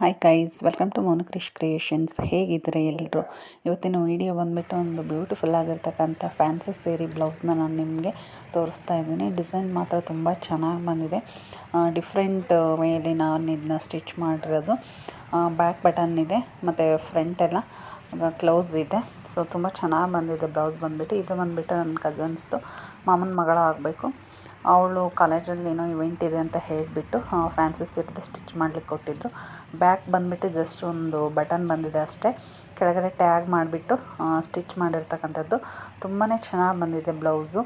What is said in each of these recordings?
Hi guys, welcome to Monukrish creations. ಹೇಗಿದ್ದೀರಾ ಎಲ್ಲರೂ? ಇವತ್ತಿನ ವೀಡಿಯೋ ಬಂದುಬಿಟ್ಟು ಒಂದು ಬ್ಯೂಟಿಫುಲ್ ಆಗಿರ್ತಕ್ಕಂಥ ಫ್ಯಾನ್ಸಿ ಸೇರಿ ಬ್ಲೌಸ್ನ ನಾನು ನಿಮಗೆ ತೋರಿಸ್ತಾ ಇದ್ದೀನಿ. ಡಿಸೈನ್ ಮಾತ್ರ ತುಂಬ ಚೆನ್ನಾಗಿ ಬಂದಿದೆ. ಡಿಫ್ರೆಂಟ್ ವೇಲಿ ನಾನು ಇದನ್ನ ಸ್ಟಿಚ್ ಮಾಡಿರೋದು. ಬ್ಯಾಕ್ ಬಟನ್ ಇದೆ ಮತ್ತು ಫ್ರಂಟ್ ಎಲ್ಲ ಕ್ಲೌಸ್ ಇದೆ. ಸೊ ತುಂಬ ಚೆನ್ನಾಗಿ ಬಂದಿದೆ ಬ್ಲೌಸ್ ಬಂದುಬಿಟ್ಟು. ಇದು ಬಂದುಬಿಟ್ಟು ನನ್ನ ಕಝನ್ಸ್ದು ಮಾಮನ ಮಗಳ ಆಗಬೇಕು. ಅವಳು ಕಾಲೇಜಲ್ಲಿ ಏನೋ ಇವೆಂಟ್ ಇದೆ ಅಂತ ಹೇಳಿಬಿಟ್ಟು ಫ್ಯಾನ್ಸಿ ಸೀರೆದು ಸ್ಟಿಚ್ ಮಾಡಲಿಕ್ಕೆ ಕೊಟ್ಟಿದ್ದರು. ಬ್ಯಾಕ್ ಬಂದುಬಿಟ್ಟು ಜಸ್ಟ್ ಒಂದು ಬಟನ್ ಬಂದಿದೆ ಅಷ್ಟೇ. ಕೆಳಗಡೆ ಟ್ಯಾಗ್ ಮಾಡಿಬಿಟ್ಟು ಸ್ಟಿಚ್ ಮಾಡಿರ್ತಕ್ಕಂಥದ್ದು. ತುಂಬಾ ಚೆನ್ನಾಗಿ ಬಂದಿದೆ ಬ್ಲೌಸು.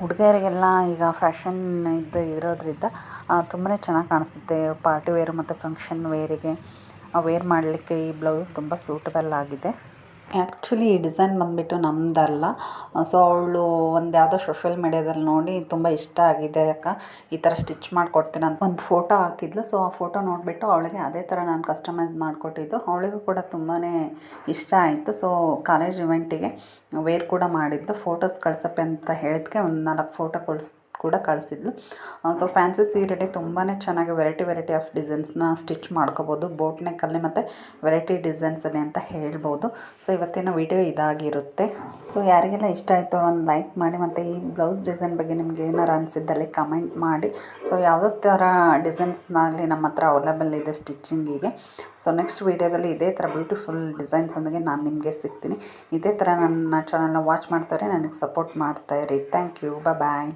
ಹುಡುಗಿಯರಿಗೆಲ್ಲ ಈಗ ಫ್ಯಾಷನ್ ಇರೋದ್ರಿಂದ ತುಂಬಾ ಚೆನ್ನಾಗಿ ಕಾಣಿಸುತ್ತೆ. ಪಾರ್ಟಿ ವೇರು ಮತ್ತು ಫಂಕ್ಷನ್ ವೇರಿಗೆ ವೇರ್ ಮಾಡಲಿಕ್ಕೆ ಈ ಬ್ಲೌಸ್ ತುಂಬ ಸೂಟಬಲ್ ಆಗಿದೆ. ಆ್ಯಕ್ಚುಲಿ ಈ ಡಿಸೈನ್ ಬಂದುಬಿಟ್ಟು ನಮ್ಮದಲ್ಲ. ಸೊ ಅವಳು ಒಂದು ಯಾವುದೋ ಸೋಷಿಯಲ್ ಮೀಡ್ಯಾದಲ್ಲಿ ನೋಡಿ ತುಂಬ ಇಷ್ಟ ಆಗಿದೆ ಅಕ್ಕ, ಈ ಥರ ಸ್ಟಿಚ್ ಮಾಡಿಕೊಡ್ತೀನಿ ಅಂತ ಒಂದು ಫೋಟೋ ಹಾಕಿದ್ಲು. ಸೊ ಆ ಫೋಟೋ ನೋಡಿಬಿಟ್ಟು ಅವಳಿಗೆ ಅದೇ ಥರ ನಾನು ಕಸ್ಟಮೈಸ್ ಮಾಡಿಕೊಟ್ಟಿದ್ದು. ಅವಳಿಗೂ ಕೂಡ ತುಂಬಾ ಇಷ್ಟ ಆಯಿತು. ಸೊ ಕಾಲೇಜ್ ಇವೆಂಟಿಗೆ ವೇರ್ ಕೂಡ ಮಾಡಿದ್ದು. ಫೋಟೋಸ್ ಕಳ್ಸಪ್ಪೆ ಅಂತ ಹೇಳಿದ್ಕೆ ಒಂದು 4 ಫೋಟೋ ಕೂಡ ಕಳಿಸಿದ್ಲು. ಸೊ ಫ್ಯಾನ್ಸಿ ಸೀರೆಯಲ್ಲಿ ತುಂಬಾ ಚೆನ್ನಾಗಿ ವೆರೈಟಿ ಆಫ್ ಡಿಸೈನ್ಸ್ನ ಸ್ಟಿಚ್ ಮಾಡ್ಕೋಬೋದು. ಬೋಟ್ ನೆಕ್ಕಲ್ಲಿ ಮತ್ತು ವೆರೈಟಿ ಡಿಸೈನ್ಸಲ್ಲಿ ಅಂತ ಹೇಳ್ಬೋದು. ಸೊ ಇವತ್ತಿನ ವಿಡಿಯೋ ಇದಾಗಿರುತ್ತೆ. ಸೊ ಯಾರಿಗೆಲ್ಲ ಇಷ್ಟ ಆಯಿತು ಒಂದು ಲೈಕ್ ಮಾಡಿ, ಮತ್ತು ಈ ಬ್ಲೌಸ್ ಡಿಸೈನ್ ಬಗ್ಗೆ ನಿಮ್ಗೆ ಏನಾರು ಅನಿಸಿದ್ದಲ್ಲಿ ಕಮೆಂಟ್ ಮಾಡಿ. ಸೊ ಯಾವುದೇ ಥರ ಡಿಸೈನ್ಸ್ನಲ್ಲಿ ನಮ್ಮ ಹತ್ರ ಅವೈಲೇಬಲ್ ಇದೆ ಸ್ಟಿಚಿಂಗಿಗೆ. ಸೊ ನೆಕ್ಸ್ಟ್ ವೀಡಿಯೋದಲ್ಲಿ ಇದೇ ಥರ ಬ್ಯೂಟಿಫುಲ್ ಡಿಸೈನ್ಸೊಂದಿಗೆ ನಾನು ನಿಮಗೆ ಸಿಗ್ತೀನಿ. ಇದೇ ಥರ ನನ್ನ ಚಾನಲ್ನ ವಾಚ್ ಮಾಡ್ತಾರೆ, ನನಗೆ ಸಪೋರ್ಟ್ ಮಾಡ್ತಾಯಿರಿ. Thank you. ಬಾಯ್.